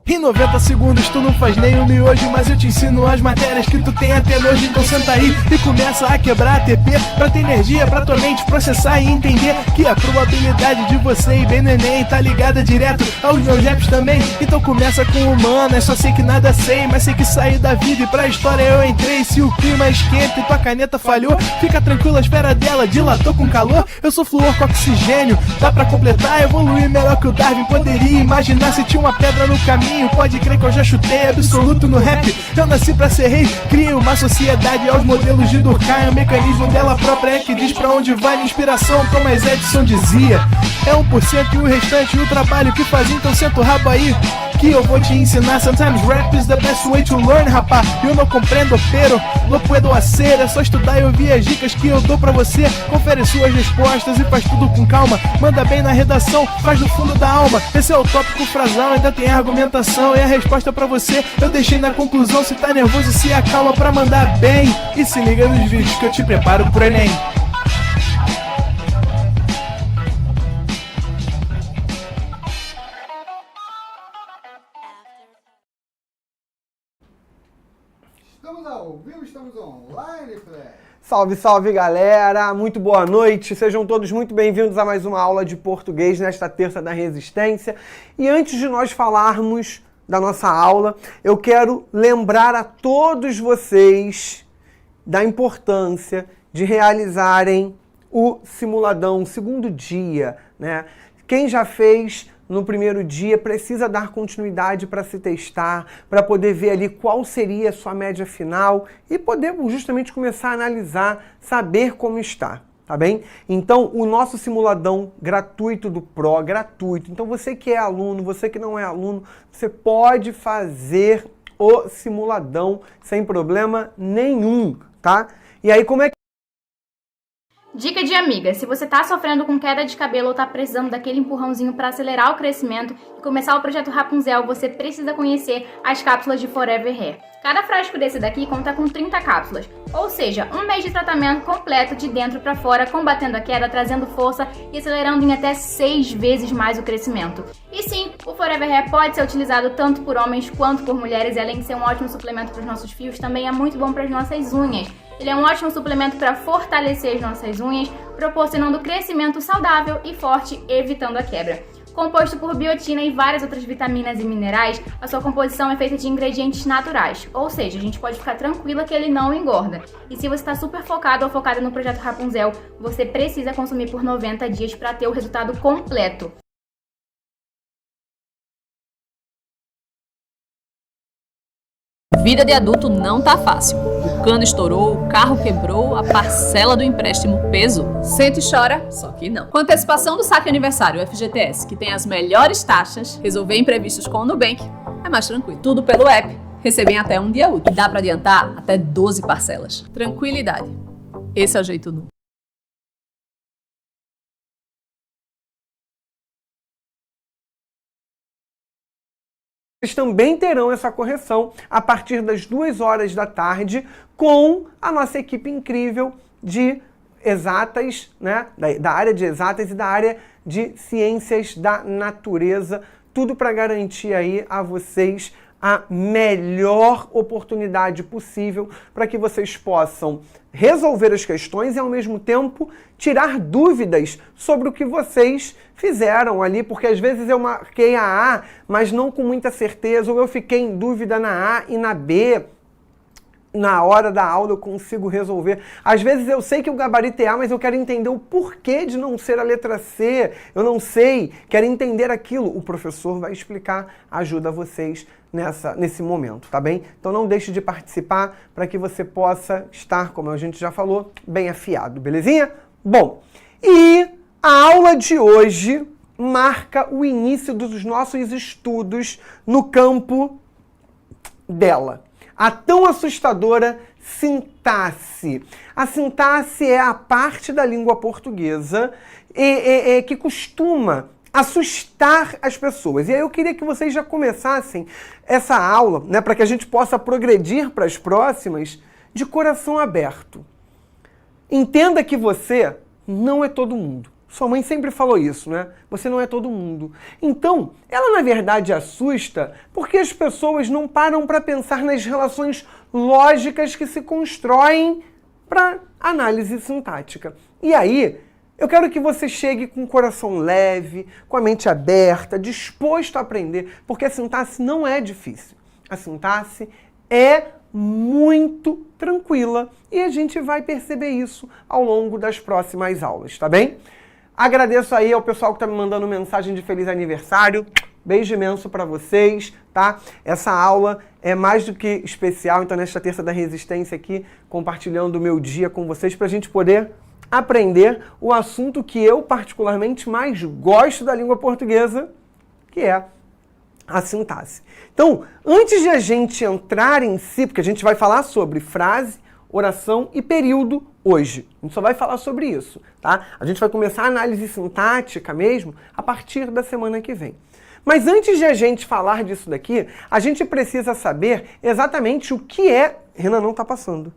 Em 90 segundos tu não faz nem um miojo, mas eu te ensino as matérias que tu tem até nojo. Então senta aí e começa a quebrar a TP pra ter energia pra tua mente processar e entender que a probabilidade de você ir bem no Enem tá ligada direto aos meus raps também. Então começa com humanas, só sei que nada sei, mas sei que saí da vida e pra história eu entrei. Se o clima esquenta e tua caneta falhou, fica tranquila, a espera dela dilatou com calor. Eu sou flúor com oxigênio, dá pra completar, evoluir melhor que o Darwin poderia imaginar se tinha uma pedra no caminho. Pode crer que eu já chutei absoluto no rap. Eu nasci pra ser rei, criei uma sociedade aos modelos de Durkheim. O mecanismo dela própria é que diz pra onde vai minha inspiração. Thomas Edison dizia: é 1% e o restante o trabalho que faz. Então senta o rabo aí que eu vou te ensinar. Sometimes rap is the best way to learn, rapá. Eu não compreendo, pero não puedo hacer. É só estudar e ouvir as dicas que eu dou pra você. Confere suas respostas e faz tudo com calma. Manda bem na redação, faz do fundo da alma. Esse é o tópico frasal, ainda tem argumentação. E a resposta pra você eu deixei na conclusão. Se tá nervoso, se acalma pra mandar bem. E se liga nos vídeos que eu te preparo pro Enem. Estamos ao vivo, estamos online, Fred. Salve, salve, galera! Muito boa noite! Sejam todos muito bem-vindos a mais uma aula de português nesta terça da Resistência. E antes de nós falarmos da nossa aula, eu quero lembrar a todos vocês da importância de realizarem o simuladão, o segundo dia, né? Quem já fez no primeiro dia precisa dar continuidade para se testar, para poder ver ali qual seria a sua média final e poder justamente começar a analisar, saber como está, tá bem? Então, o nosso simuladão gratuito do Pro, gratuito. Então, você que é aluno, você que não é aluno, você pode fazer o simuladão sem problema nenhum, tá? E aí, como é que... Dica de amiga: se você tá sofrendo com queda de cabelo ou tá precisando daquele empurrãozinho para acelerar o crescimento e começar o projeto Rapunzel, você precisa conhecer as cápsulas de Forever Hair. Cada frasco desse daqui conta com 30 cápsulas, ou seja, um mês de tratamento completo de dentro para fora, combatendo a queda, trazendo força e acelerando em até 6 vezes mais o crescimento. E sim, o Forever Hair pode ser utilizado tanto por homens quanto por mulheres, e além de ser um ótimo suplemento para os nossos fios, também é muito bom para as nossas unhas. Ele é um ótimo suplemento para fortalecer as nossas unhas, proporcionando crescimento saudável e forte, evitando a quebra. Composto por biotina e várias outras vitaminas e minerais, a sua composição é feita de ingredientes naturais, ou seja, a gente pode ficar tranquila que ele não engorda. E se você está super focado ou focada no projeto Rapunzel, você precisa consumir por 90 dias para ter o resultado completo. Vida de adulto não tá fácil. O cano estourou, o carro quebrou, a parcela do empréstimo peso. Sente e chora, só que não. Com a antecipação do saque aniversário FGTS, que tem as melhores taxas, resolver imprevistos com o Nubank é mais tranquilo. Tudo pelo app. Receber em até um dia útil. Dá pra adiantar até 12 parcelas. Tranquilidade. Esse é o jeito nu. Vocês também terão essa correção a partir das 2 horas da tarde com a nossa equipe incrível de exatas, né? Da área de exatas e da área de ciências da natureza. Tudo para garantir aí a vocês a melhor oportunidade possível para que vocês possam resolver as questões e, ao mesmo tempo, tirar dúvidas sobre o que vocês fizeram ali, porque às vezes eu marquei a A, mas não com muita certeza, ou eu fiquei em dúvida na A e na B. Na hora da aula eu consigo resolver. Às vezes eu sei que o gabarito é A, mas eu quero entender o porquê de não ser a letra C. Eu não sei, quero entender aquilo. O professor vai explicar, ajuda vocês nesse momento, tá bem? Então não deixe de participar para que você possa estar, como a gente já falou, bem afiado, belezinha? Bom, e a aula de hoje marca o início dos nossos estudos no campo dela. A tão assustadora sintaxe. A sintaxe é a parte da língua portuguesa que costuma assustar as pessoas. E aí eu queria que vocês já começassem essa aula, né, para que a gente possa progredir para as próximas, de coração aberto. entenda que você não é todo mundo. Sua mãe sempre falou isso, né? Você não é todo mundo. Então, ela na verdade assusta porque as pessoas não param para pensar nas relações lógicas que se constroem para análise sintática. E aí, eu quero que você chegue com o coração leve, com a mente aberta, disposto a aprender, porque a sintaxe não é difícil. A sintaxe é muito tranquila e a gente vai perceber isso ao longo das próximas aulas, tá bem? Agradeço aí ao pessoal que está me mandando mensagem de feliz aniversário. Beijo imenso para vocês, tá? Essa aula é mais do que especial, então nesta terça da resistência aqui, compartilhando o meu dia com vocês para a gente poder aprender o assunto que eu particularmente mais gosto da língua portuguesa, que é a sintaxe. Então, antes de a gente entrar em si, porque a gente vai falar sobre frase, oração e período hoje. A gente só vai falar sobre isso, tá? A gente vai começar a análise sintática mesmo a partir da semana que vem. Mas antes de a gente falar disso daqui, a gente precisa saber exatamente o que é... Renan, não está passando.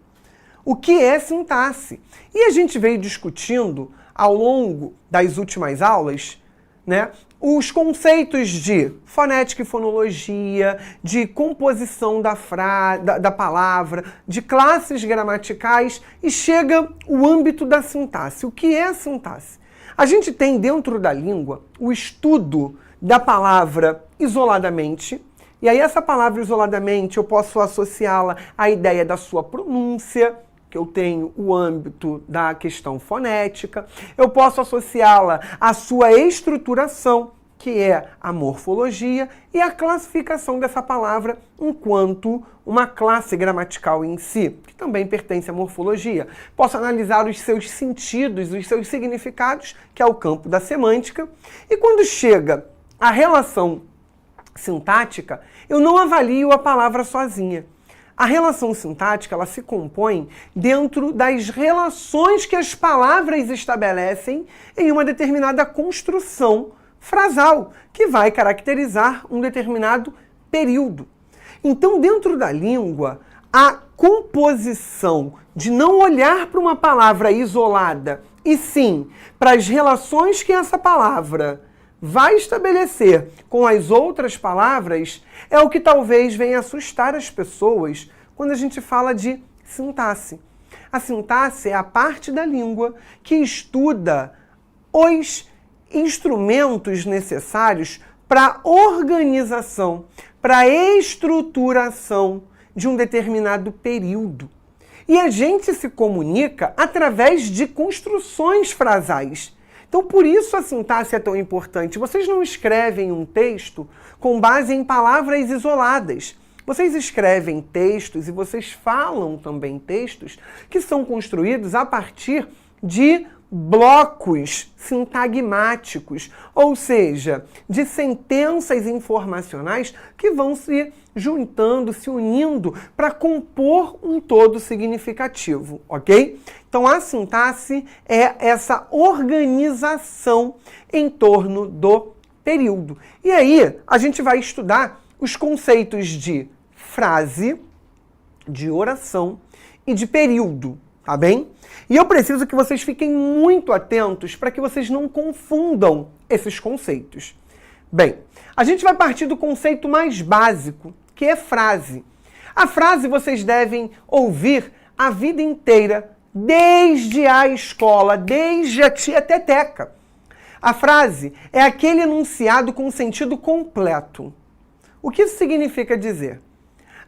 O que é sintaxe? E a gente veio discutindo ao longo das últimas aulas, né, os conceitos de fonética e fonologia, de composição da palavra, de classes gramaticais, e chega o âmbito da sintaxe. O que é a sintaxe? A gente tem dentro da língua o estudo da palavra isoladamente, e aí essa palavra isoladamente eu posso associá-la à ideia da sua pronúncia, que eu tenho o âmbito da questão fonética, eu posso associá-la à sua estruturação, que é a morfologia, e a classificação dessa palavra enquanto uma classe gramatical em si, que também pertence à morfologia. Posso analisar os seus sentidos, os seus significados, que é o campo da semântica, e quando chega a relação sintática, eu não avalio a palavra sozinha. A relação sintática, ela se compõe dentro das relações que as palavras estabelecem em uma determinada construção frasal, que vai caracterizar um determinado período. Então, dentro da língua, a composição de não olhar para uma palavra isolada, e sim para as relações que essa palavra vai estabelecer com as outras palavras, é o que talvez venha assustar as pessoas quando a gente fala de sintaxe. A sintaxe é a parte da língua que estuda os instrumentos necessários para a organização, para a estruturação de um determinado período. E a gente se comunica através de construções frasais. Então, por isso a sintaxe é tão importante. Vocês não escrevem um texto com base em palavras isoladas. Vocês escrevem textos e vocês falam também textos que são construídos a partir de blocos sintagmáticos, ou seja, de sentenças informacionais que vão se juntando, se unindo para compor um todo significativo, ok? Então a sintaxe é essa organização em torno do período. E aí a gente vai estudar os conceitos de frase, de oração e de período, tá bem? E eu preciso que vocês fiquem muito atentos para que vocês não confundam esses conceitos. Bem, a gente vai partir do conceito mais básico, que é frase. A frase vocês devem ouvir a vida inteira, desde a escola, desde a tia Teteca. A frase é aquele enunciado com sentido completo. O que isso significa dizer?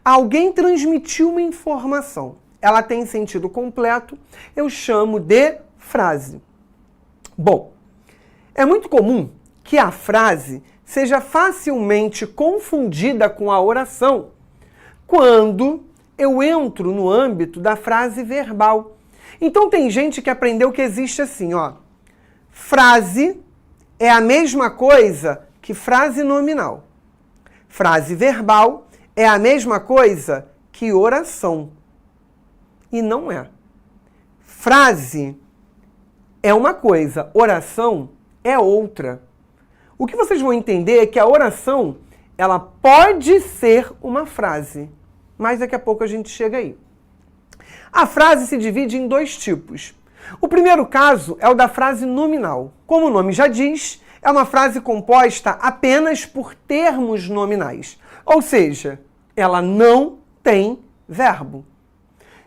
Alguém transmitiu uma informação. Ela tem sentido completo, eu chamo de frase. Bom, é muito comum que a frase seja facilmente confundida com a oração quando eu entro no âmbito da frase verbal. Então tem gente que aprendeu que existe assim, ó. Frase é a mesma coisa que frase nominal. Frase verbal é a mesma coisa que oração. E não é. Frase é uma coisa, oração é outra. O que vocês vão entender é que a oração, ela pode ser uma frase, mas daqui a pouco a gente chega aí. A frase se divide em dois tipos. O primeiro caso é o da frase nominal. Como o nome já diz, é uma frase composta apenas por termos nominais. Ou seja, ela não tem verbo.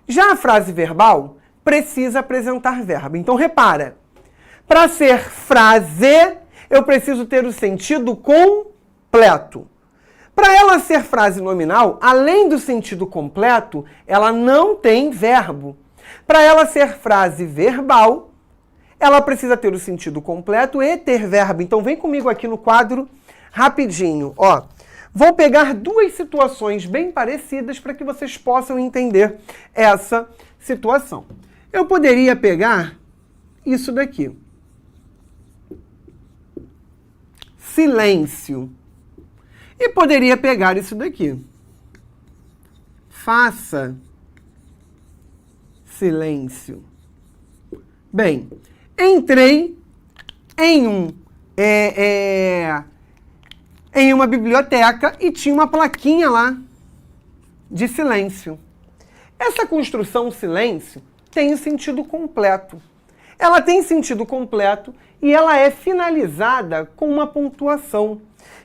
Já a frase verbal precisa apresentar verbo. Então, repara, para ser frase, eu preciso ter o sentido completo. Para ela ser frase nominal, além do sentido completo, ela não tem verbo. Para ela ser frase verbal, ela precisa ter o sentido completo e ter verbo. Então, vem comigo aqui no quadro rapidinho. Ó, vou pegar duas situações bem parecidas para que vocês possam entender essa situação. Eu poderia pegar isso daqui. Silêncio. E poderia pegar isso daqui. Faça silêncio. Bem, entrei em uma biblioteca e tinha uma plaquinha lá de silêncio. Essa construção silêncio tem o sentido completo. Ela tem sentido completo e ela é finalizada com uma pontuação.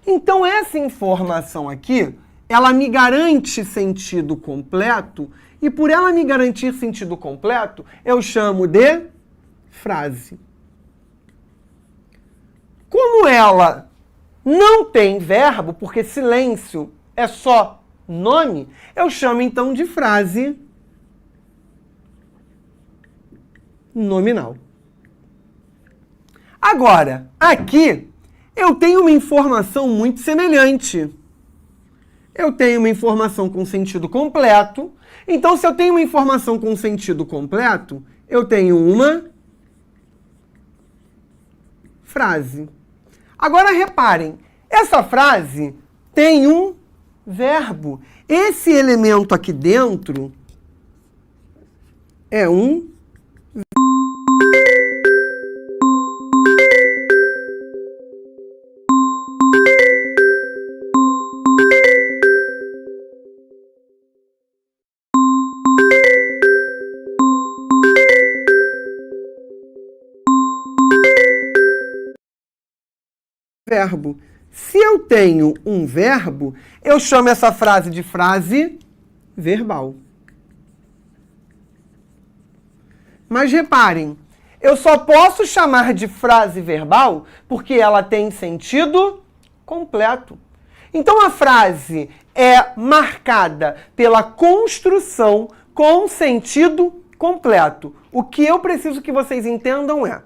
Então, essa informação aqui, ela me garante sentido completo e por ela me garantir sentido completo, eu chamo de frase. Como ela não tem verbo, porque silêncio é só nome, eu chamo então de frase nominal. Agora, aqui eu tenho uma informação muito semelhante. Eu tenho uma informação com sentido completo. Então, se eu tenho uma informação com sentido completo, eu tenho uma frase. Agora, reparem, essa frase tem um verbo. Esse elemento aqui dentro é um verbo. Se eu tenho um verbo, eu chamo essa frase de frase verbal. Mas reparem, eu só posso chamar de frase verbal porque ela tem sentido completo. Então a frase é marcada pela construção com sentido completo. O que eu preciso que vocês entendam é,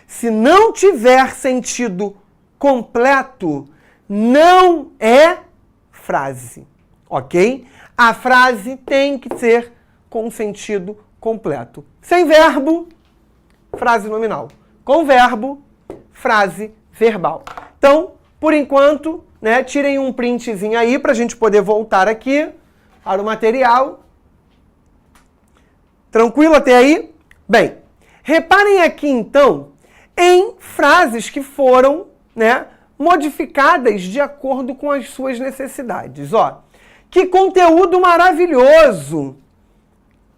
se não tiver sentido completo, não é frase, ok? A frase tem que ser com sentido completo. Sem verbo, frase nominal. Com verbo, frase verbal. Então, por enquanto, né, tirem um printzinho aí para a gente poder voltar aqui para o material. Tranquilo até aí? Bem, reparem aqui então em frases que foram, né, modificadas de acordo com as suas necessidades. Ó, que conteúdo maravilhoso!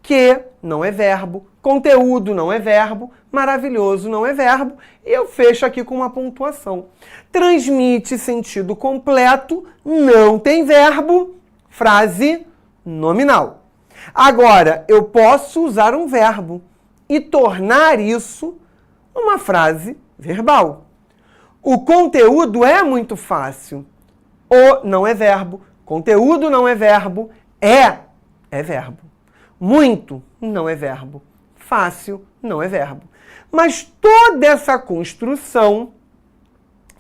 Que não é verbo, conteúdo não é verbo, maravilhoso não é verbo, e eu fecho aqui com uma pontuação. Transmite sentido completo, não tem verbo, frase nominal. Agora, eu posso usar um verbo e tornar isso uma frase verbal. O conteúdo é muito fácil. O não é verbo, conteúdo não é verbo, é verbo. Muito não é verbo, fácil não é verbo. Mas toda essa construção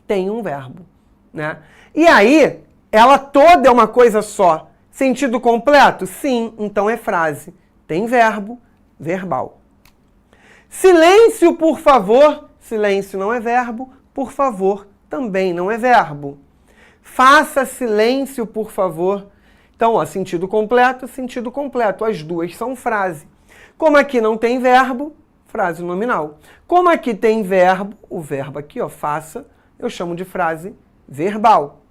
tem um verbo, né? E aí, ela toda é uma coisa só. Sentido completo? Sim, então é frase. Tem verbo, verbal. Silêncio, por favor. Silêncio não é verbo, por favor também não é verbo. Faça silêncio, por favor. Então, ó, sentido completo. As duas são frase. Como aqui não tem verbo, frase nominal. Como aqui tem verbo, o verbo aqui, ó, faça, eu chamo de frase verbal.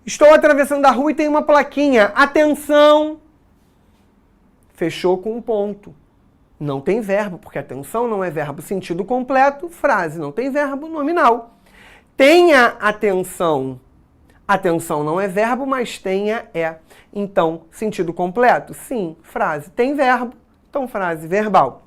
Estou atravessando a rua e tem uma plaquinha. Atenção! Fechou com um ponto. Não tem verbo, porque atenção não é verbo. Sentido completo, frase. Não tem verbo, nominal. Tenha atenção. Atenção não é verbo, mas tenha é. Então, sentido completo? Sim, frase. Tem verbo, então frase verbal.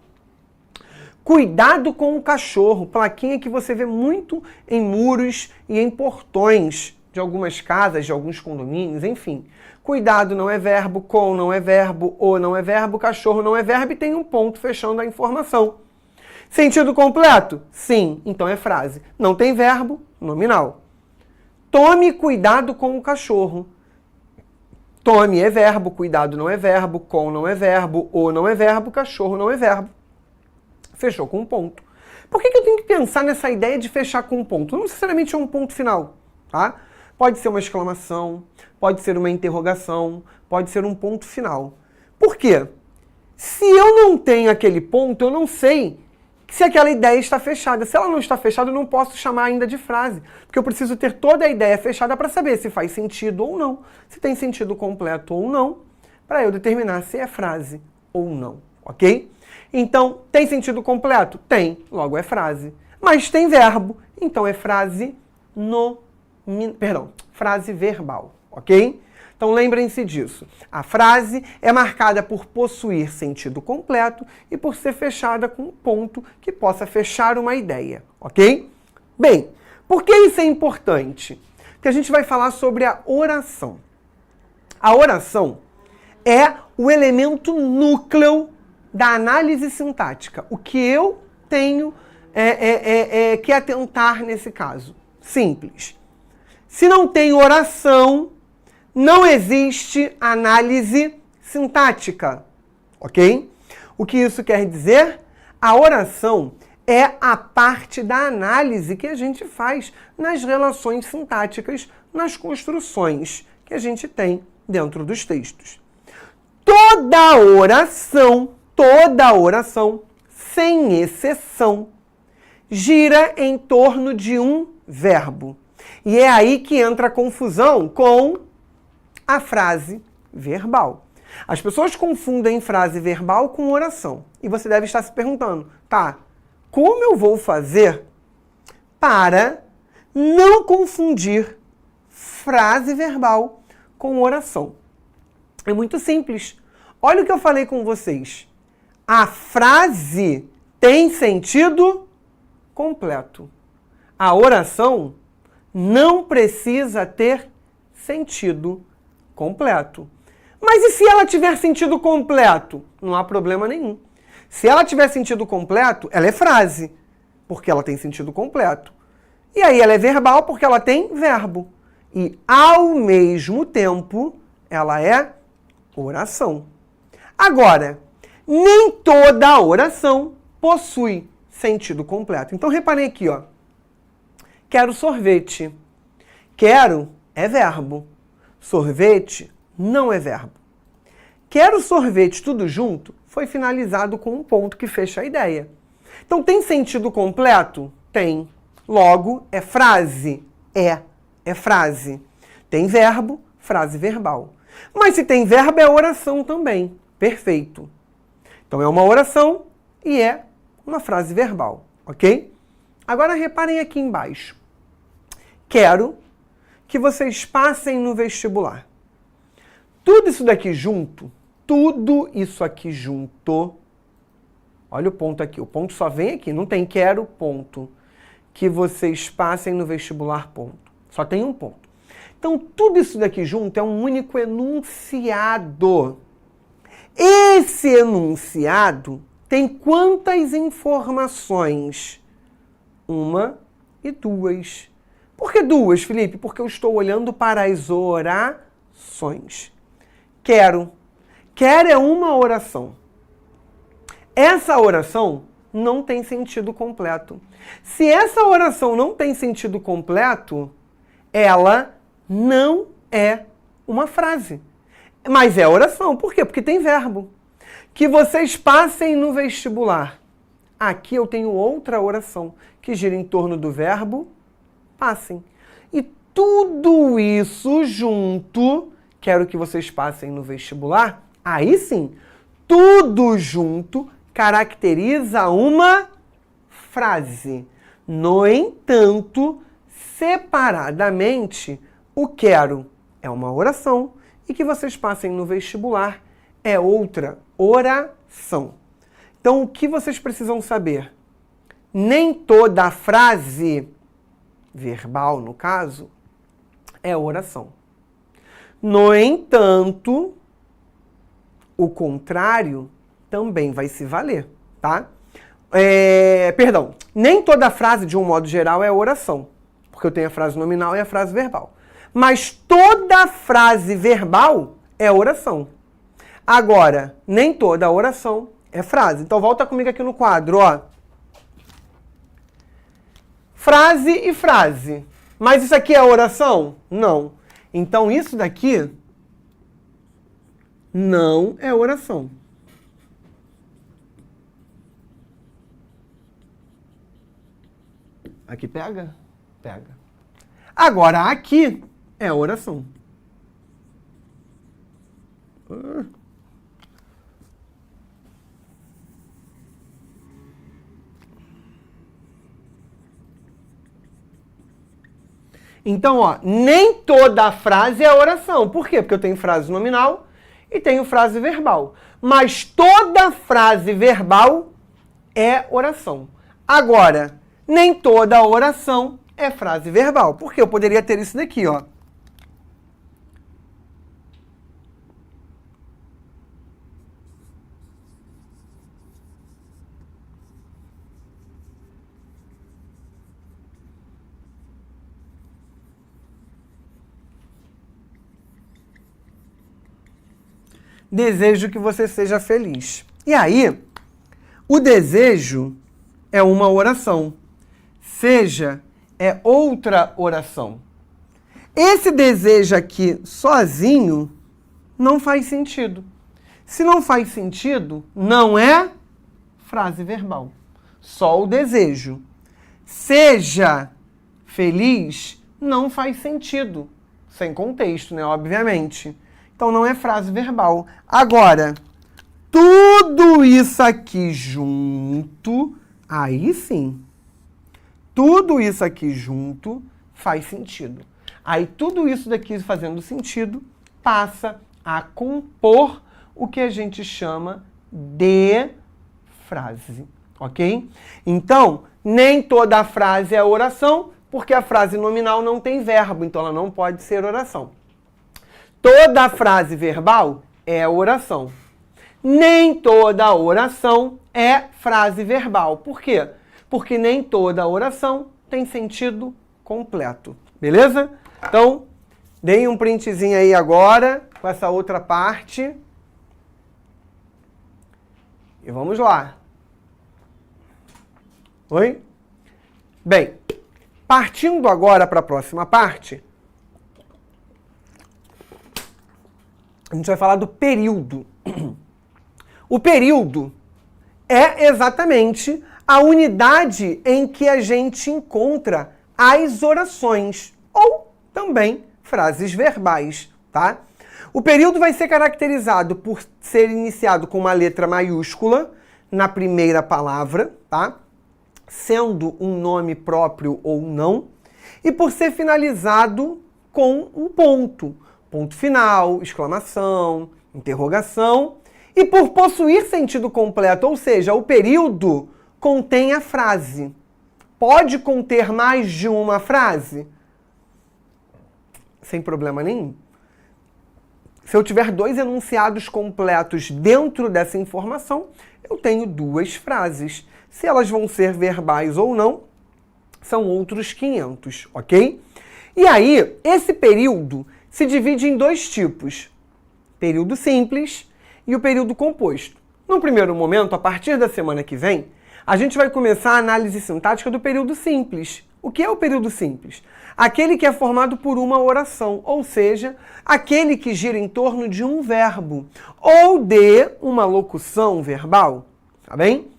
Cuidado com o cachorro. Plaquinha que você vê muito em muros e em portões de algumas casas, de alguns condomínios, enfim. Cuidado não é verbo, com não é verbo, o não é verbo, cachorro não é verbo e tem um ponto fechando a informação. Sentido completo? Sim, então é frase. Não tem verbo, nominal. Tome cuidado com o cachorro. Tome é verbo, cuidado não é verbo, com não é verbo, o não é verbo, cachorro não é verbo. Fechou com um ponto. Por que eu tenho que pensar nessa ideia de fechar com um ponto? Não necessariamente é um ponto final, tá? Pode ser uma exclamação, pode ser uma interrogação, pode ser um ponto final. Por quê? Se eu não tenho aquele ponto, eu não sei se aquela ideia está fechada. Se ela não está fechada, eu não posso chamar ainda de frase, porque eu preciso ter toda a ideia fechada para saber se faz sentido ou não, se tem sentido completo ou não, para eu determinar se é frase ou não, ok? Então, tem sentido completo? Tem, logo é frase. Mas tem verbo, então é frase frase verbal, ok? Então lembrem-se disso. A frase é marcada por possuir sentido completo e por ser fechada com um ponto que possa fechar uma ideia, ok? Bem, por que isso é importante? Porque a gente vai falar sobre a oração. A oração é o elemento núcleo da análise sintática. O que eu tenho que atentar nesse caso? Simples. Se não tem oração, não existe análise sintática, ok? O que isso quer dizer? A oração é a parte da análise que a gente faz nas relações sintáticas, nas construções que a gente tem dentro dos textos. Toda oração, sem exceção, gira em torno de um verbo. E é aí que entra a confusão com a frase verbal. As pessoas confundem frase verbal com oração. E você deve estar se perguntando, tá, como eu vou fazer para não confundir frase verbal com oração? É muito simples. Olha o que eu falei com vocês. A frase tem sentido completo. A oração não precisa ter sentido completo. Mas e se ela tiver sentido completo? Não há problema nenhum. Se ela tiver sentido completo, ela é frase, porque ela tem sentido completo. E aí ela é verbal porque ela tem verbo. E, ao mesmo tempo, ela é oração. Agora, nem toda oração possui sentido completo. Então, reparem aqui, ó. Quero sorvete. Quero é verbo. Sorvete não é verbo. Quero sorvete tudo junto foi finalizado com um ponto que fecha a ideia. Então, tem sentido completo? Tem. Logo, é frase? É frase. Tem verbo? Frase verbal. Mas se tem verbo, é oração também. Perfeito. Então, é uma oração e é uma frase verbal, ok? Agora, reparem aqui embaixo. Quero que vocês passem no vestibular. Tudo isso aqui junto, olha o ponto aqui, o ponto só vem aqui, não tem quero, ponto. Que vocês passem no vestibular, ponto. Só tem um ponto. Então, tudo isso daqui junto é um único enunciado. Esse enunciado tem quantas informações? 1 e 2. Por que 2, Felipe? Porque eu estou olhando para as orações. Quero. Quero é uma oração. Essa oração não tem sentido completo. Se essa oração não tem sentido completo, ela não é uma frase. Mas é oração. Por quê? Porque tem verbo. Que vocês passem no vestibular. Aqui eu tenho outra oração que gira em torno do verbo passem. E tudo isso junto, quero que vocês passem no vestibular, aí sim, tudo junto caracteriza uma frase. No entanto, separadamente, o quero é uma oração e que vocês passem no vestibular é outra oração. Então, o que vocês precisam saber? Nem toda frase verbal, no caso, é oração. No entanto, o contrário também vai se valer, tá? Nem toda frase, de um modo geral, é oração, porque eu tenho a frase nominal e a frase verbal. Mas toda frase verbal é oração. Agora, nem toda oração é frase. Então, volta comigo aqui no quadro, ó. Frase e frase. Mas isso aqui é oração? Não. Então, isso daqui não é oração. Aqui pega? Pega. Agora, aqui é oração. Então, ó, nem toda frase é oração. Por quê? Porque eu tenho frase nominal e tenho frase verbal. Mas toda frase verbal é oração. Agora, nem toda oração é frase verbal. Porque eu poderia ter isso daqui, ó. Desejo que você seja feliz. E aí, o desejo é uma oração. Seja é outra oração. Esse desejo aqui sozinho não faz sentido. Se não faz sentido, não é frase verbal. Só o desejo. Seja feliz não faz sentido. Sem contexto, né? Obviamente. Então não é frase verbal. Agora, tudo isso aqui junto, aí sim. Tudo isso aqui junto faz sentido. Aí tudo isso daqui fazendo sentido passa a compor o que a gente chama de frase, ok? Então, nem toda frase é oração, porque a frase nominal não tem verbo, então ela não pode ser oração. Toda frase verbal é oração. Nem toda oração é frase verbal. Por quê? Porque nem toda oração tem sentido completo. Beleza? Então, deem um printzinho aí agora com essa outra parte. E vamos lá. Oi? Bem, partindo agora para a próxima parte, a gente vai falar do período. O período é exatamente a unidade em que a gente encontra as orações, ou também frases verbais, tá? O período vai ser caracterizado por ser iniciado com uma letra maiúscula na primeira palavra, tá? Sendo um nome próprio ou não, e por ser finalizado com um ponto. Ponto final, exclamação, interrogação, e por possuir sentido completo, ou seja, o período contém a frase. Pode conter mais de uma frase? Sem problema nenhum. Se eu tiver dois enunciados completos dentro dessa informação, eu tenho duas frases. Se elas vão ser verbais ou não, são outros 500, ok? E aí, esse período se divide em dois tipos, período simples e o período composto. No primeiro momento, a partir da semana que vem, a gente vai começar a análise sintática do período simples. O que é o período simples? Aquele que é formado por uma oração, ou seja, aquele que gira em torno de um verbo ou de uma locução verbal, tá bem?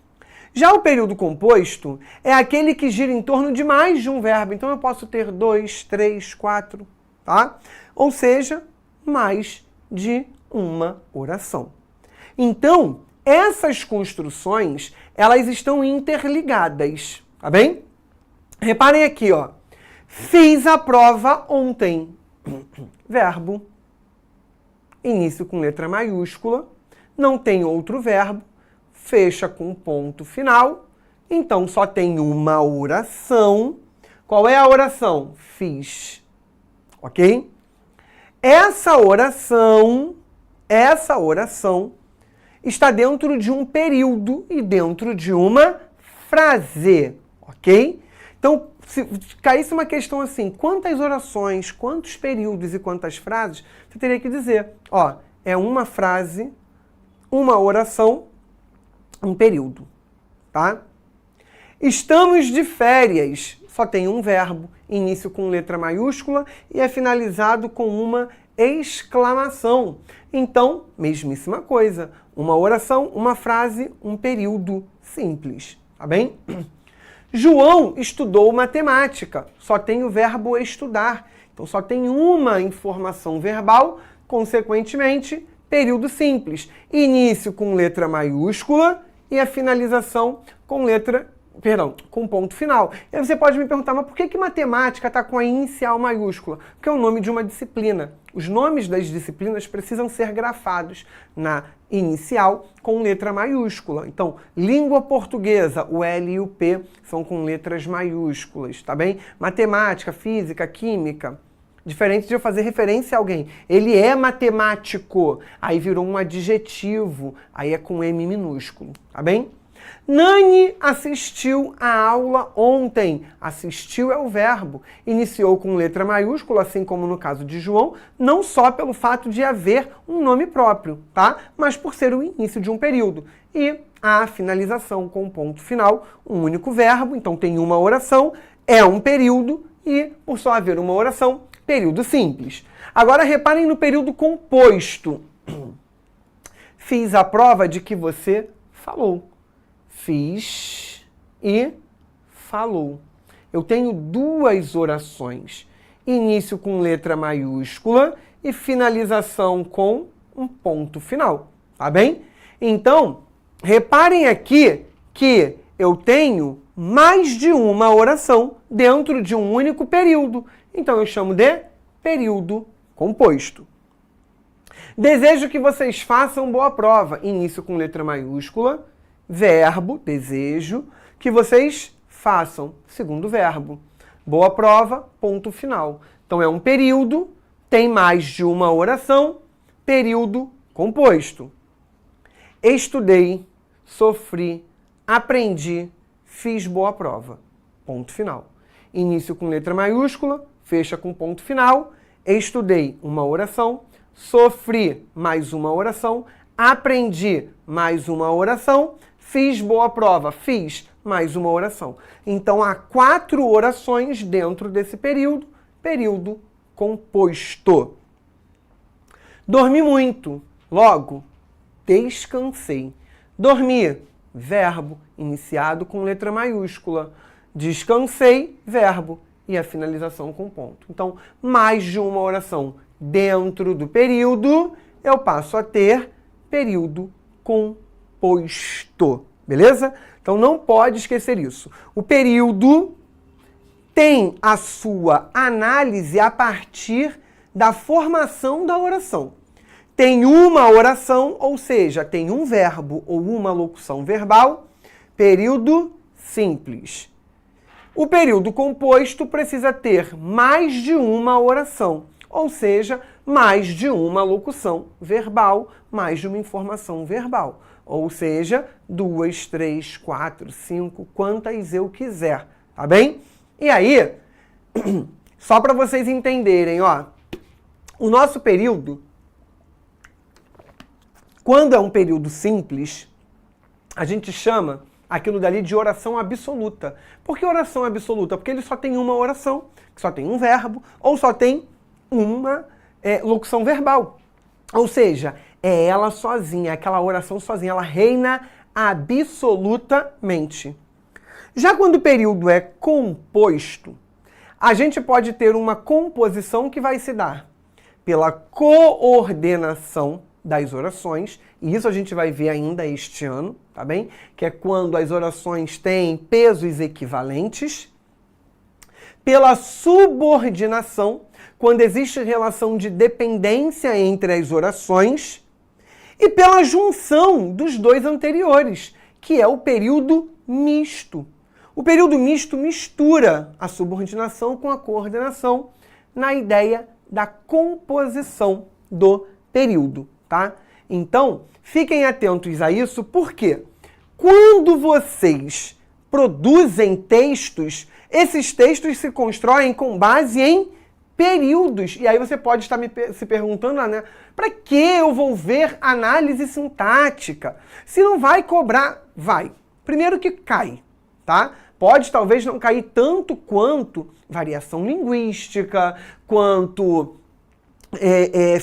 Já o período composto é aquele que gira em torno de mais de um verbo, então eu posso ter 2, 3, 4, tá? Ou seja, mais de uma oração. Então, essas construções, elas estão interligadas, tá bem? Reparem aqui, ó. Fiz a prova ontem. Verbo. Início com letra maiúscula. Não tem outro verbo. Fecha com ponto final. Então, só tem uma oração. Qual é a oração? Fiz. Ok? Essa oração está dentro de um período e dentro de uma frase, ok? Então, se caísse uma questão assim, quantas orações, quantos períodos e quantas frases, você teria que dizer, ó, é uma frase, uma oração, um período, tá? Estamos de férias, só tem um verbo, início com letra maiúscula e é finalizado com uma exclamação. Então, mesmíssima coisa, uma oração, uma frase, um período simples, tá bem? João estudou matemática, só tem o verbo estudar. Então, só tem uma informação verbal, consequentemente, período simples. Início com letra maiúscula e a finalização com ponto final. E aí você pode me perguntar, mas por que matemática está com a inicial maiúscula? Porque é o nome de uma disciplina. Os nomes das disciplinas precisam ser grafados na inicial com letra maiúscula. Então, língua portuguesa, o L e o P são com letras maiúsculas, tá bem? Matemática, física, química. Diferente de eu fazer referência a alguém. Ele é matemático. Aí virou um adjetivo. Aí é com M minúsculo, tá bem? Nani assistiu a aula ontem. Assistiu é o verbo. Iniciou com letra maiúscula, assim como no caso de João, não só pelo fato de haver um nome próprio, tá? Mas por ser o início de um período. E a finalização com ponto final, um único verbo, então tem uma oração, é um período e, por só haver uma oração, período simples. Agora reparem no período composto. Fiz a prova de que você falou. Fiz e falou. Eu tenho duas orações. Início com letra maiúscula e finalização com um ponto final. Tá bem? Então, reparem aqui que eu tenho mais de uma oração dentro de um único período. Então, eu chamo de período composto. Desejo que vocês façam boa prova. Início com letra maiúscula. Verbo, desejo, que vocês façam, segundo verbo. Boa prova, ponto final. Então é um período, tem mais de uma oração, período composto. Estudei, sofri, aprendi, fiz boa prova, ponto final. Início com letra maiúscula, fecha com ponto final. Estudei, uma oração, sofri, mais uma oração, aprendi, mais uma oração, fiz boa prova, fiz mais uma oração. Então, há 4 orações dentro desse período, período composto. Dormi muito, logo, descansei. Dormir, verbo, iniciado com letra maiúscula. Descansei, verbo, e a finalização com ponto. Então, mais de uma oração dentro do período, eu passo a ter período composto, beleza? Então não pode esquecer isso. O período tem a sua análise a partir da formação da oração. Tem uma oração, ou seja, tem um verbo ou uma locução verbal, período simples. O período composto precisa ter mais de uma oração, ou seja, mais de uma locução verbal, mais de uma informação verbal. Ou seja, 2, 3, 4, 5, quantas eu quiser, tá bem? E aí, só para vocês entenderem, ó, o nosso período, quando é um período simples, a gente chama aquilo dali de oração absoluta. Por que oração absoluta? Porque ele só tem uma oração, só tem um verbo, ou só tem uma locução verbal. Ou seja, é ela sozinha, aquela oração sozinha, ela reina absolutamente. Já quando o período é composto, a gente pode ter uma composição que vai se dar pela coordenação das orações, e isso a gente vai ver ainda este ano, tá bem? Que é quando as orações têm pesos equivalentes. Pela subordinação, quando existe relação de dependência entre as orações. E pela junção dos dois anteriores, que é o período misto. O período misto mistura a subordinação com a coordenação na ideia da composição do período, tá? Então, fiquem atentos a isso, porque quando vocês produzem textos, esses textos se constroem com base em períodos. E aí você pode estar se perguntando, né? Para que eu vou ver análise sintática? Se não vai cobrar, vai. Primeiro que cai, tá? Pode talvez não cair tanto quanto variação linguística, quanto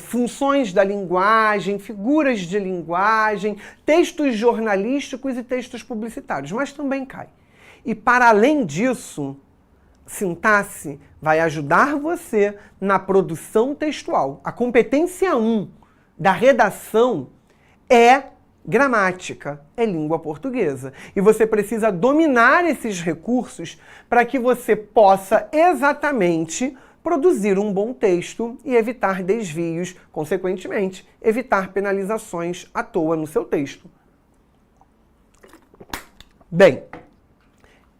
funções da linguagem, figuras de linguagem, textos jornalísticos e textos publicitários, mas também cai. E para além disso, sintaxe vai ajudar você na produção textual. A competência 1 da redação é gramática, é língua portuguesa. E você precisa dominar esses recursos para que você possa exatamente produzir um bom texto e evitar desvios, consequentemente, evitar penalizações à toa no seu texto. Bem,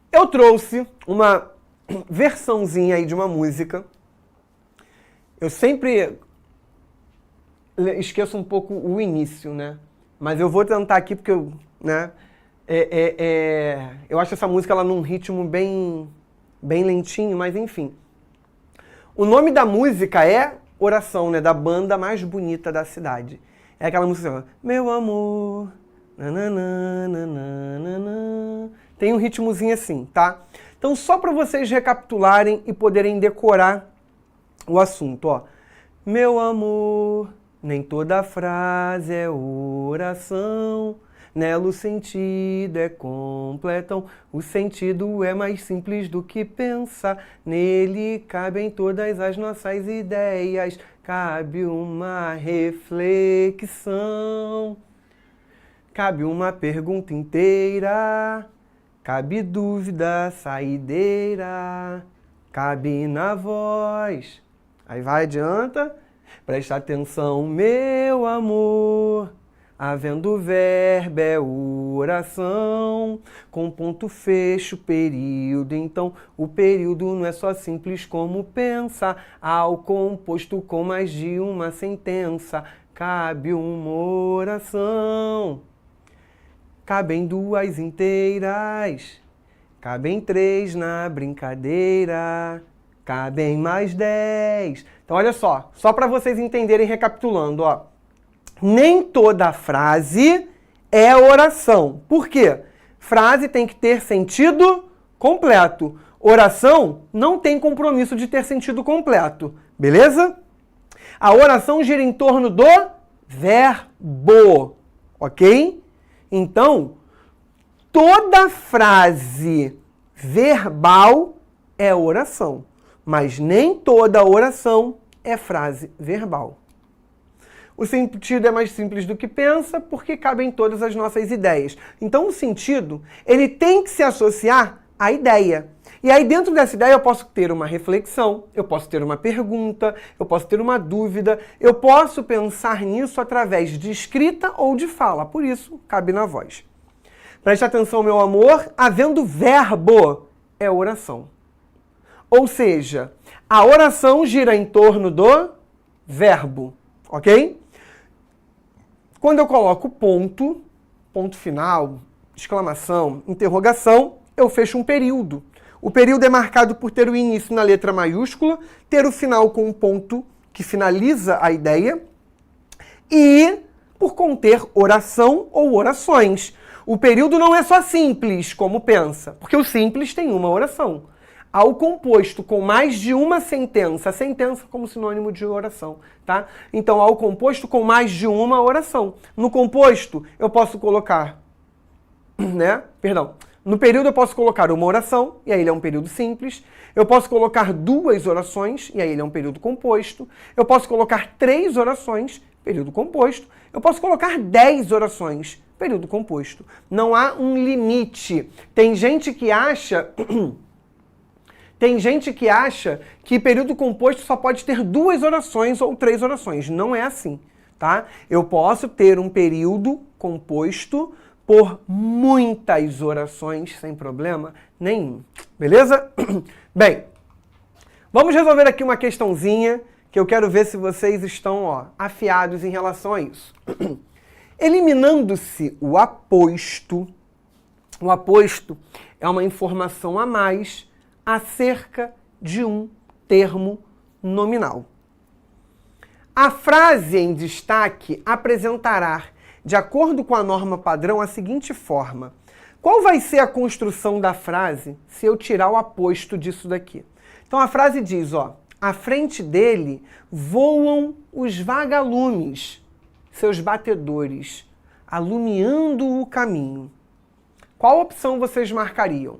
eu trouxe uma versãozinha aí de uma música. Eu sempre esqueço um pouco o início, né? Mas eu vou tentar aqui porque eu, né? Eu acho essa música ela num ritmo bem lentinho, mas enfim. O nome da música é Oração, né? Da banda mais bonita da cidade. É aquela música, meu amor, nananana. Tem um ritmozinho assim, tá? Então, só para vocês recapitularem e poderem decorar o assunto, ó. Meu amor, nem toda frase é oração, nela o sentido é completão, o sentido é mais simples do que pensa, nele cabem todas as nossas ideias, cabe uma reflexão, cabe uma pergunta inteira, cabe dúvida saideira, cabe na voz. Aí vai, adianta. Presta atenção, meu amor. Havendo verbo é oração. Com ponto fecho, período. Então, o período não é só simples como pensa. Ao composto com mais de uma sentença, cabe uma oração. Cabem duas inteiras, cabem três na brincadeira, cabem mais 10. Então, olha só para vocês entenderem recapitulando, ó. Nem toda frase é oração. Por quê? Frase tem que ter sentido completo. Oração não tem compromisso de ter sentido completo. Beleza? A oração gira em torno do verbo. Ok? Então, toda frase verbal é oração, mas nem toda oração é frase verbal. O sentido é mais simples do que pensa, porque cabem todas as nossas ideias. Então, o sentido, ele tem que se associar à ideia. E aí, dentro dessa ideia, eu posso ter uma reflexão, eu posso ter uma pergunta, eu posso ter uma dúvida, eu posso pensar nisso através de escrita ou de fala. Por isso, cabe na voz. Preste atenção, meu amor, havendo verbo é oração. Ou seja, a oração gira em torno do verbo, ok? Quando eu coloco ponto final, exclamação, interrogação, eu fecho um período. O período é marcado por ter o início na letra maiúscula, ter o final com um ponto que finaliza a ideia e por conter oração ou orações. O período não é só simples, como pensa, porque o simples tem uma oração. Ao composto com mais de uma sentença como sinônimo de oração, tá? Então, ao composto com mais de uma oração. No composto, eu posso colocar, no período eu posso colocar uma oração, e aí ele é um período simples. Eu posso colocar duas orações, e aí ele é um período composto. Eu posso colocar 3 orações, período composto. Eu posso colocar 10 orações, período composto. Não há um limite. Tem gente que acha que período composto só pode ter 2 orações ou 3 orações. Não é assim, tá? Eu posso ter um período composto por muitas orações sem problema nenhum. Beleza? Bem, vamos resolver aqui uma questãozinha que eu quero ver se vocês estão afiados em relação a isso. Eliminando-se o aposto é uma informação a mais acerca de um termo nominal. A frase em destaque apresentará, de acordo com a norma padrão, a seguinte forma. Qual vai ser a construção da frase se eu tirar o aposto disso daqui? Então a frase diz, à frente dele voam os vagalumes, seus batedores, alumiando o caminho. Qual opção vocês marcariam?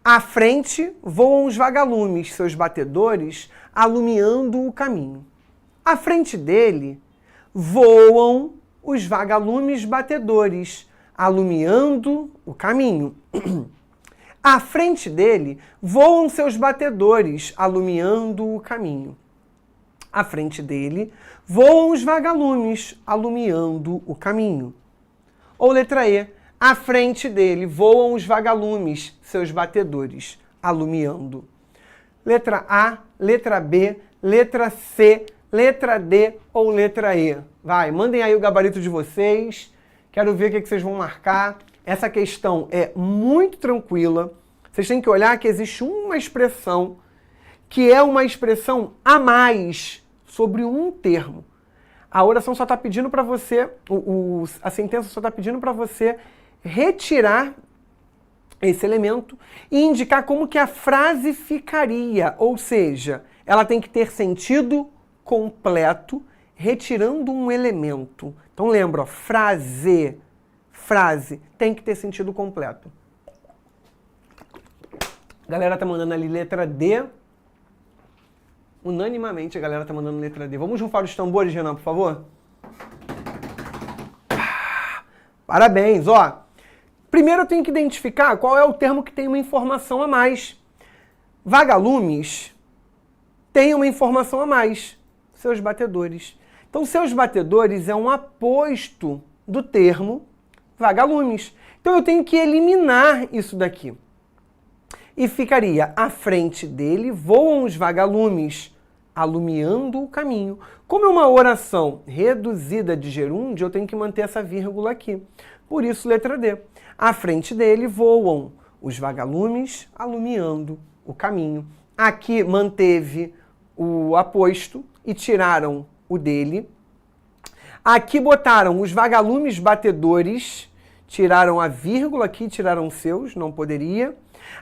À frente voam os vagalumes, seus batedores, alumiando o caminho. À frente dele voam os vagalumes batedores, alumiando o caminho. À frente dele voam seus batedores, alumiando o caminho. À frente dele voam os vagalumes, alumiando o caminho. Ou letra E, à frente dele voam os vagalumes, seus batedores, alumiando. Letra A, letra B, letra C, letra D ou letra E? Vai, mandem aí o gabarito de vocês. Quero ver o que vocês vão marcar. Essa questão é muito tranquila. Vocês têm que olhar que existe uma expressão que é uma expressão a mais sobre um termo. A oração só está pedindo para você, a sentença só está pedindo para você retirar esse elemento e indicar como que a frase ficaria. Ou seja, ela tem que ter sentido completo, retirando um elemento. Então lembra, frase tem que ter sentido completo. A galera tá mandando ali letra D. Unanimamente a galera tá mandando letra D. Vamos rufar os tambores, Renan, por favor? Parabéns, Primeiro eu tenho que identificar qual é o termo que tem uma informação a mais. Vagalumes tem uma informação a mais. Seus batedores. Então, seus batedores é um aposto do termo vagalumes. Então, eu tenho que eliminar isso daqui. E ficaria, à frente dele voam os vagalumes, alumiando o caminho. Como é uma oração reduzida de gerúndio, eu tenho que manter essa vírgula aqui. Por isso, letra D. À frente dele voam os vagalumes, alumiando o caminho. Aqui manteve o aposto e tiraram o dele. Aqui botaram os vagalumes batedores, tiraram a vírgula aqui, tiraram seus, não poderia.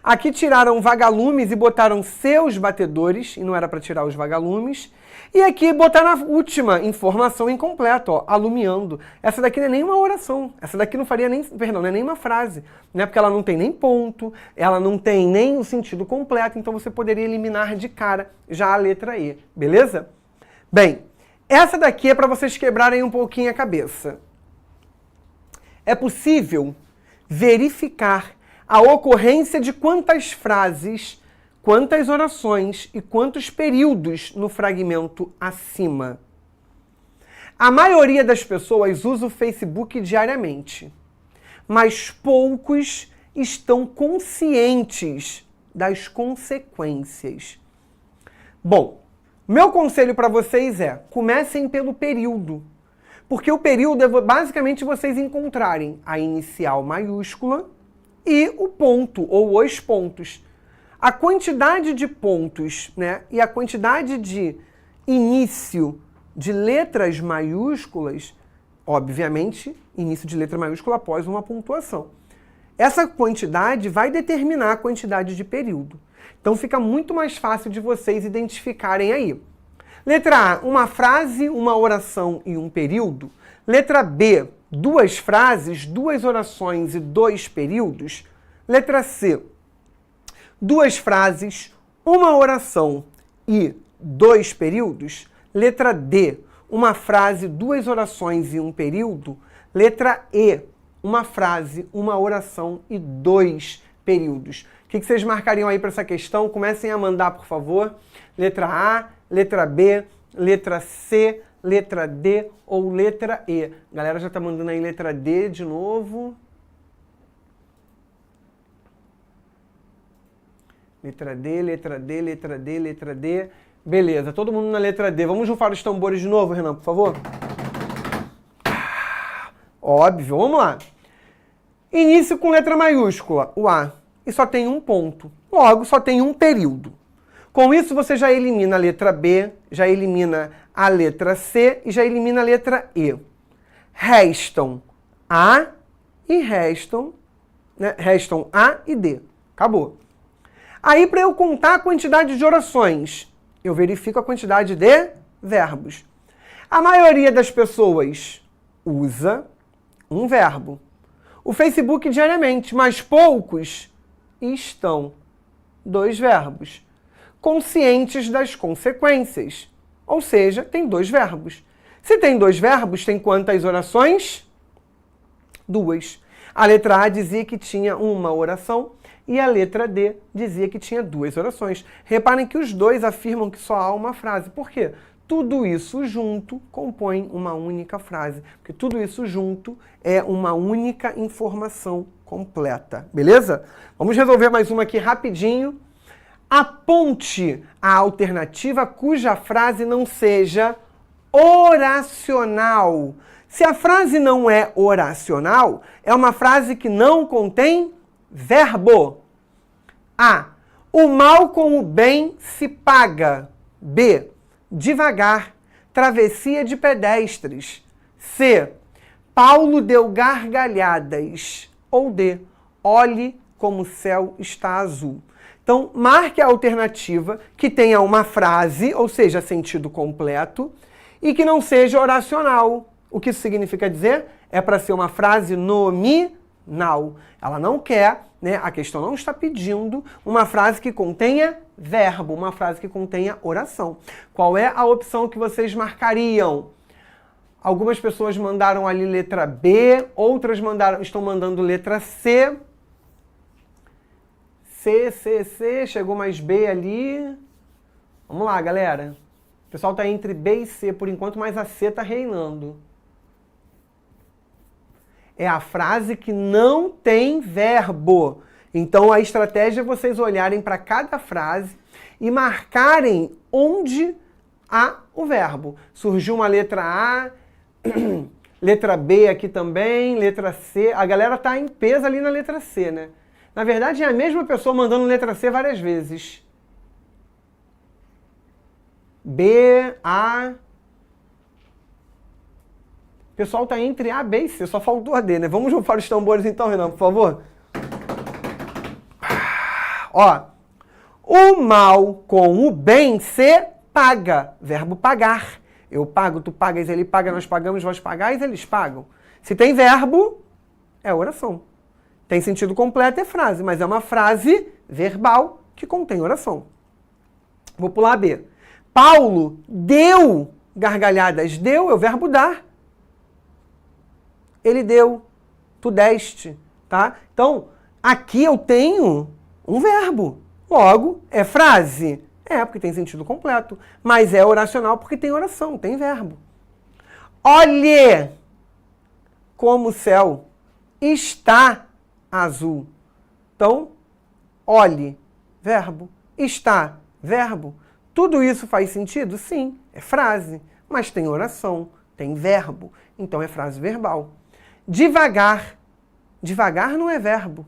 Aqui tiraram vagalumes e botaram seus batedores, e não era para tirar os vagalumes. E aqui botaram a última informação incompleta, alumiando. Essa daqui não é nem uma oração, essa daqui não faria nem, não é nem uma frase, né? Porque ela não tem nem ponto, ela não tem nem o sentido completo, então você poderia eliminar de cara já a letra E, beleza? Bem, essa daqui é para vocês quebrarem um pouquinho a cabeça. É possível verificar a ocorrência de quantas frases, quantas orações e quantos períodos no fragmento acima. A maioria das pessoas usa o Facebook diariamente, mas poucos estão conscientes das consequências. Bom, meu conselho para vocês é, comecem pelo período, porque o período é basicamente vocês encontrarem a inicial maiúscula e o ponto, ou os pontos. A quantidade de pontos, né, e a quantidade de início de letras maiúsculas, obviamente, início de letra maiúscula após uma pontuação. Essa quantidade vai determinar a quantidade de período. Então fica muito mais fácil de vocês identificarem aí. Letra A, uma frase, uma oração e um período. Letra B, 2 frases, 2 orações e 2 períodos. Letra C, 2 frases, uma oração e 2 períodos. Letra D, uma frase, duas orações e um período. Letra E, uma frase, uma oração e 2 períodos. O que vocês marcariam aí para essa questão? Comecem a mandar, por favor. Letra A, letra B, letra C, letra D ou letra E. A galera já está mandando aí letra D de novo. Letra D, letra D, letra D, letra D. Beleza, todo mundo na letra D. Vamos rufar os tambores de novo, Renan, por favor? Óbvio, vamos lá. Início com letra maiúscula, o A. E só tem um ponto. Logo, só tem um período. Com isso, você já elimina a letra B, já elimina a letra C e já elimina a letra E. Restam A e restam A e D. Acabou. Aí, para eu contar a quantidade de orações, eu verifico a quantidade de verbos. A maioria das pessoas usa um verbo. O Facebook diariamente, mas poucos estão 2 verbos. Conscientes das consequências. Ou seja, tem 2 verbos. Se tem 2 verbos, tem quantas orações? 2. A letra A dizia que tinha uma oração e a letra D dizia que tinha 2 orações. Reparem que os dois afirmam que só há uma frase. Por quê? Tudo isso junto compõe uma única frase. Porque tudo isso junto é uma única informação completa. Beleza? Vamos resolver mais uma aqui rapidinho. Aponte a alternativa cuja frase não seja oracional. Se a frase não é oracional, é uma frase que não contém verbo. A. O mal com o bem se paga. B. Devagar. Travessia de pedestres. C. Paulo deu gargalhadas. Ou D. Olhe como o céu está azul. Então, marque a alternativa que tenha uma frase, ou seja, sentido completo, e que não seja oracional. O que isso significa dizer? É para ser uma frase nominal. Ela não quer, né? A questão não está pedindo uma frase que contenha verbo, uma frase que contenha oração. Qual é a opção que vocês marcariam? Algumas pessoas mandaram ali letra B, outras estão mandando letra C. C, chegou mais B ali. Vamos lá, galera. O pessoal está entre B e C por enquanto, mas a C está reinando. É a frase que não tem verbo. Então a estratégia é vocês olharem para cada frase e marcarem onde há o verbo. Surgiu uma letra A, letra B aqui também, letra C. A galera está em peso ali na letra C, né? Na verdade é a mesma pessoa mandando letra C várias vezes. B, A... O pessoal está entre A, B e C, só faltou a D, né? Vamos rufar os tambores então, Renan, por favor. Ó, o mal com o bem se paga. Verbo pagar. Eu pago, tu pagas, ele paga, nós pagamos, vós pagais, eles pagam. Se tem verbo, é oração. Tem sentido completo, é frase, mas é uma frase verbal que contém oração. Vou pular B. Paulo deu gargalhadas. Deu é o verbo dar. Ele deu, tu deste, tá? Então, aqui eu tenho um verbo. Logo, é frase? É, porque tem sentido completo. Mas é oracional porque tem oração, tem verbo. Olhe como o céu está azul. Então, olhe, verbo. Está, verbo. Tudo isso faz sentido? Sim, é frase. Mas tem oração, tem verbo. Então, é frase verbal. Devagar. Devagar não é verbo.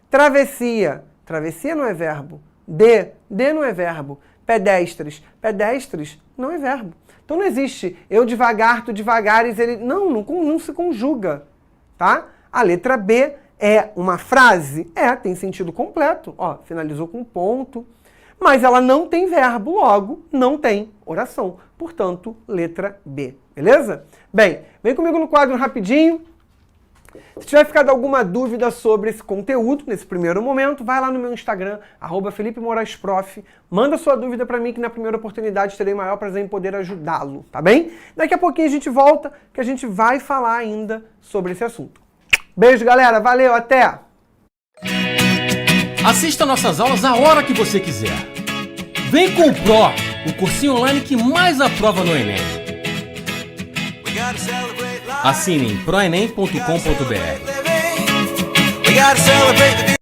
Travessia. Travessia não é verbo. D não é verbo. Pedestres. Pedestres não é verbo. Então não existe eu devagar, tu devagares, ele... Não se conjuga, tá? A letra B é uma frase? É, tem sentido completo. Ó, finalizou com ponto. Mas ela não tem verbo, logo não tem oração. Portanto, letra B. Beleza? Bem, vem comigo no quadro rapidinho. Se tiver ficado alguma dúvida sobre esse conteúdo, nesse primeiro momento, vai lá no meu Instagram, @FelipeMoraesProf, manda sua dúvida pra mim que na primeira oportunidade terei maior prazer em poder ajudá-lo, tá bem? Daqui a pouquinho a gente volta, que a gente vai falar ainda sobre esse assunto. Beijo, galera, valeu, até! Assista nossas aulas a hora que você quiser. Vem com o Pro, o cursinho online que mais aprova no Enem. Assine em proenem.com.br.